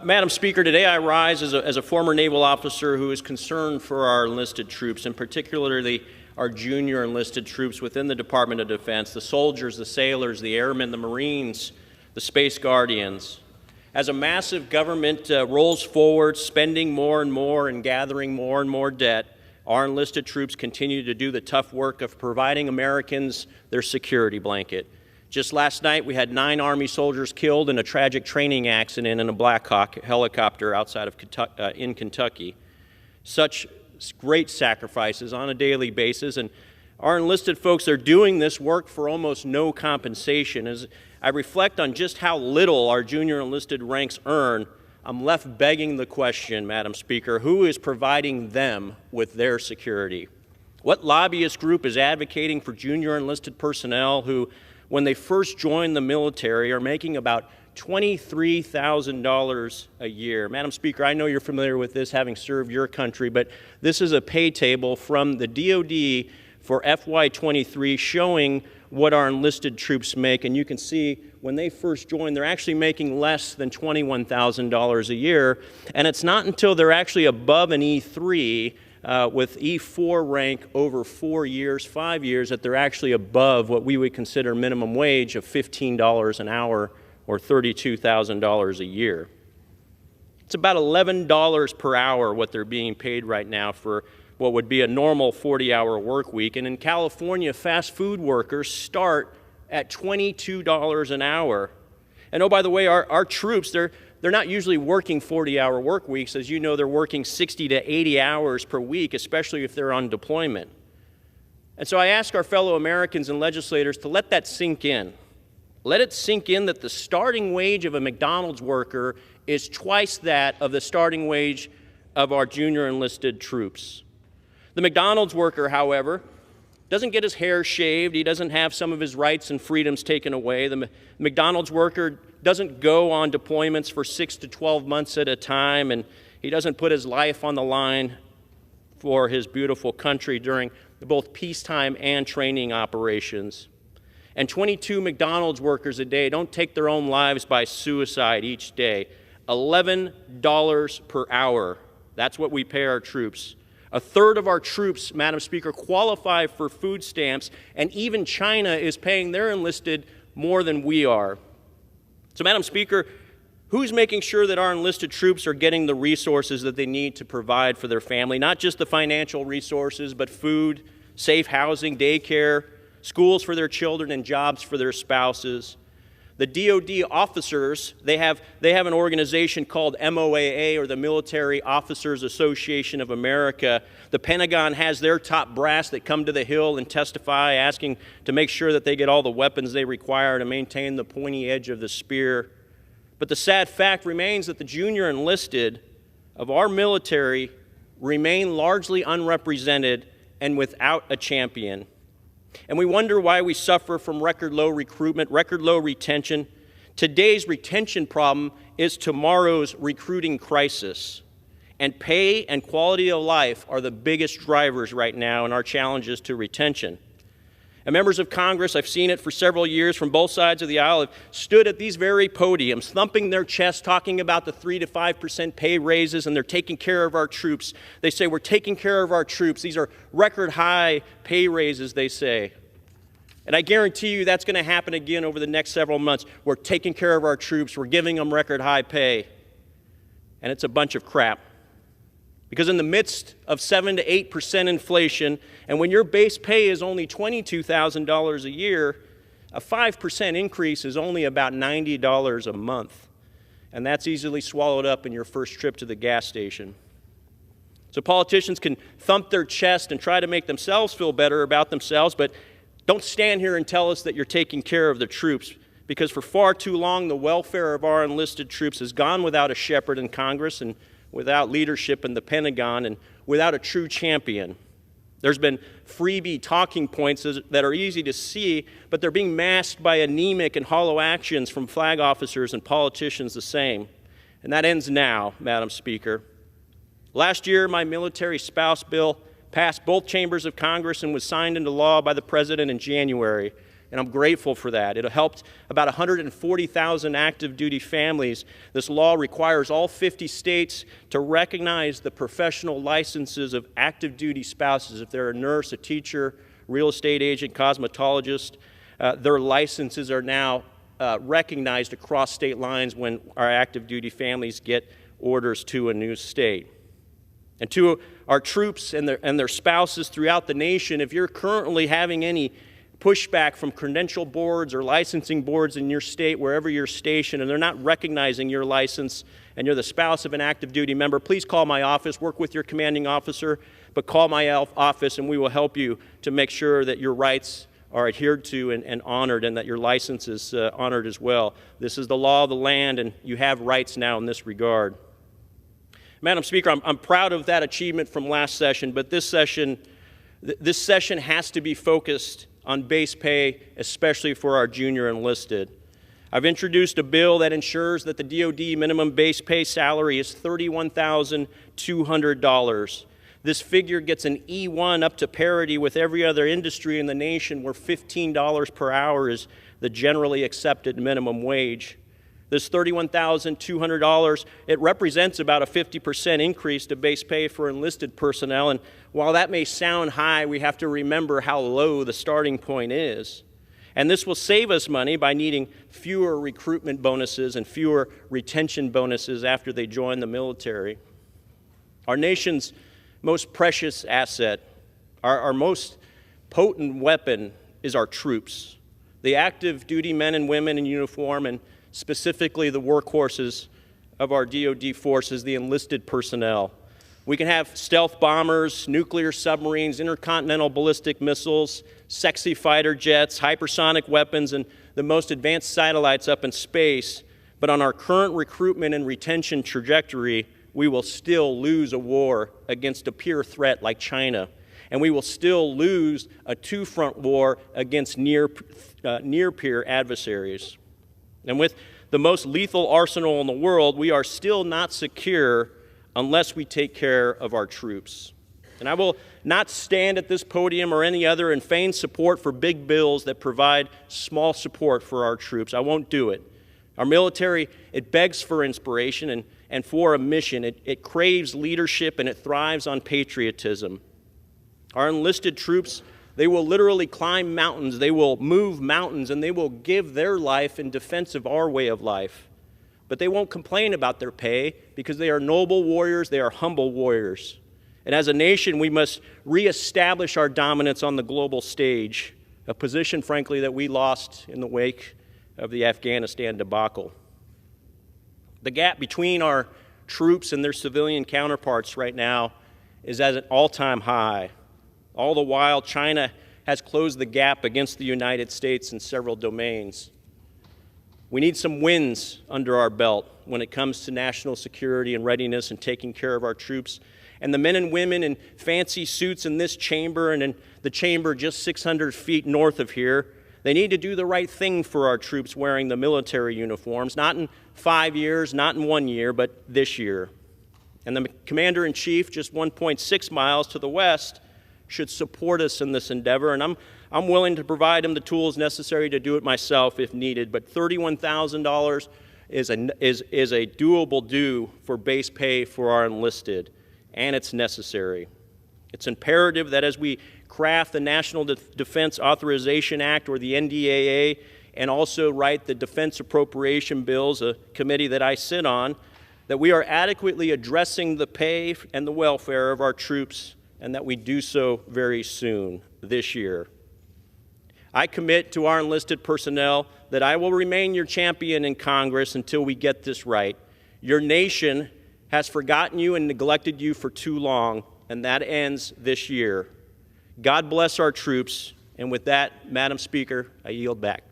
Madam Speaker, today I rise as a former naval officer who is concerned for our enlisted troops, and particularly our junior enlisted troops within the Department of Defense, the soldiers, the sailors, the airmen, the Marines, the Space Guardians. As a massive government rolls forward, spending more and more and gathering more and more debt, our enlisted troops continue to do the tough work of providing Americans their security blanket. Just last night, we had 9 Army soldiers killed in a tragic training accident in a Black Hawk helicopter outside of Kentucky. Such great sacrifices on a daily basis, and our enlisted folks are doing this work for almost no compensation. As I reflect on just how little our junior enlisted ranks earn, I'm left begging the question, Madam Speaker, who is providing them with their security? What lobbyist group is advocating for junior enlisted personnel who, when they first join the military, are making about $23,000 a year? Madam Speaker, I know you're familiar with this, having served your country, but this is a pay table from the DoD for FY23 showing what our enlisted troops make, and you can see when they first join, they're actually making less than $21,000 a year, and it's not until they're actually above an E3 with E4 rank over 4 years, 5 years, that they're actually above what we would consider minimum wage of $15 an hour or $32,000 a year. It's about $11 per hour what they're being paid right now for what would be a normal 40-hour work week. And in California, fast food workers start at $22 an hour. And oh, by the way, our troops, they're not usually working 40-hour work weeks. As you know, they're working 60 to 80 hours per week, especially if they're on deployment. And so I ask our fellow Americans and legislators to let that sink in. Let it sink in that the starting wage of a McDonald's worker is twice that of the starting wage of our junior enlisted troops. The McDonald's worker, however, doesn't get his hair shaved. He doesn't have some of his rights and freedoms taken away. The McDonald's worker doesn't go on deployments for 6 to 12 months at a time, and he doesn't put his life on the line for his beautiful country during both peacetime and training operations. And 22 McDonald's workers a day don't take their own lives by suicide each day. $11 per hour. That's what we pay our troops. A third of our troops, Madam Speaker, qualify for food stamps, and even China is paying their enlisted more than we are. So, Madam Speaker, who's making sure that our enlisted troops are getting the resources that they need to provide for their family? Not just the financial resources, but food, safe housing, daycare, schools for their children, and jobs for their spouses. The DoD officers, they have an organization called MOAA, or the Military Officers Association of America. The Pentagon has their top brass that come to the Hill and testify, asking to make sure that they get all the weapons they require to maintain the pointy edge of the spear. But the sad fact remains that the junior enlisted of our military remain largely unrepresented and without a champion. And we wonder why we suffer from record low recruitment, record low retention. Today's retention problem is tomorrow's recruiting crisis. And pay and quality of life are the biggest drivers right now in our challenges to retention. And members of Congress, I've seen it for several years from both sides of the aisle, have stood at these very podiums, thumping their chests, talking about the 3 to 5% pay raises, and they're taking care of our troops. They say, we're taking care of our troops. These are record high pay raises, they say. And I guarantee you that's going to happen again over the next several months. We're taking care of our troops. We're giving them record high pay. And it's a bunch of crap. Because in the midst of 7 to 8% inflation, and when your base pay is only $22,000 a year, a 5% increase is only about $90 a month. And that's easily swallowed up in your first trip to the gas station. So politicians can thump their chest and try to make themselves feel better about themselves, but don't stand here and tell us that you're taking care of the troops, because for far too long, the welfare of our enlisted troops has gone without a shepherd in Congress, and without leadership in the Pentagon, and without a true champion. There's been freebie talking points that are easy to see, but they're being masked by anemic and hollow actions from flag officers and politicians the same. And that ends now, Madam Speaker. Last year, my military spouse bill passed both chambers of Congress and was signed into law by the President in January. and I'm grateful for that. It helped about 140,000 active duty families. This law requires all 50 states to recognize the professional licenses of active duty spouses. If they're a nurse, a teacher, real estate agent, cosmetologist, their licenses are now recognized across state lines when our active duty families get orders to a new state. And to our troops and their spouses throughout the nation, if you're currently having any pushback from credential boards or licensing boards in your state, wherever you're stationed, and they're not recognizing your license and you're the spouse of an active duty member, please call my office, work with your commanding officer, but call my office and we will help you to make sure that your rights are adhered to and honored, and that your license is honored as well. This is the law of the land, and you have rights now in this regard. Madam Speaker, I'm proud of that achievement from last session, but this session has to be focused on base pay, especially for our junior enlisted. I've introduced a bill that ensures that the DoD minimum base pay salary is $31,200. This figure gets an E1 up to parity with every other industry in the nation, where $15 per hour is the generally accepted minimum wage. This $31,200, it represents about a 50% increase to base pay for enlisted personnel. And while that may sound high, we have to remember how low the starting point is. And this will save us money by needing fewer recruitment bonuses and fewer retention bonuses after they join the military. Our nation's most precious asset, our most potent weapon, is our troops, the active duty men and women in uniform, and specifically the workhorses of our DoD forces, the enlisted personnel. We can have stealth bombers, nuclear submarines, intercontinental ballistic missiles, sexy fighter jets, hypersonic weapons, and the most advanced satellites up in space, but on our current recruitment and retention trajectory, we will still lose a war against a peer threat like China, and we will still lose a two-front war against near-peer adversaries. And with the most lethal arsenal in the world, we are still not secure unless we take care of our troops. And I will not stand at this podium or any other and feign support for big bills that provide small support for our troops. I won't do it. Our military, it begs for inspiration and for a mission. It craves leadership, and it thrives on patriotism. Our enlisted troops, they will literally climb mountains, they will move mountains, and they will give their life in defense of our way of life. But they won't complain about their pay because they are noble warriors, they are humble warriors. And as a nation, we must reestablish our dominance on the global stage, a position, frankly, that we lost in the wake of the Afghanistan debacle. The gap between our troops and their civilian counterparts right now is at an all-time high. All the while, China has closed the gap against the United States in several domains. We need some wins under our belt when it comes to national security and readiness and taking care of our troops. And the men and women in fancy suits in this chamber and in the chamber just 600 feet north of here, they need to do the right thing for our troops wearing the military uniforms, not in 5 years, not in 1 year, but this year. And the Commander-in-Chief, just 1.6 miles to the west, should support us in this endeavor, and I'm willing to provide him the tools necessary to do it myself if needed. But $31,000 is a doable due for base pay for our enlisted, and it's necessary. It's imperative that as we craft the National Defense Authorization Act, or the NDAA, and also write the defense appropriation bills, a committee that I sit on, that we are adequately addressing the pay and the welfare of our troops, and that we do so very soon, this year. I commit to our enlisted personnel that I will remain your champion in Congress until we get this right. Your nation has forgotten you and neglected you for too long, and that ends this year. God bless our troops, and with that, Madam Speaker, I yield back.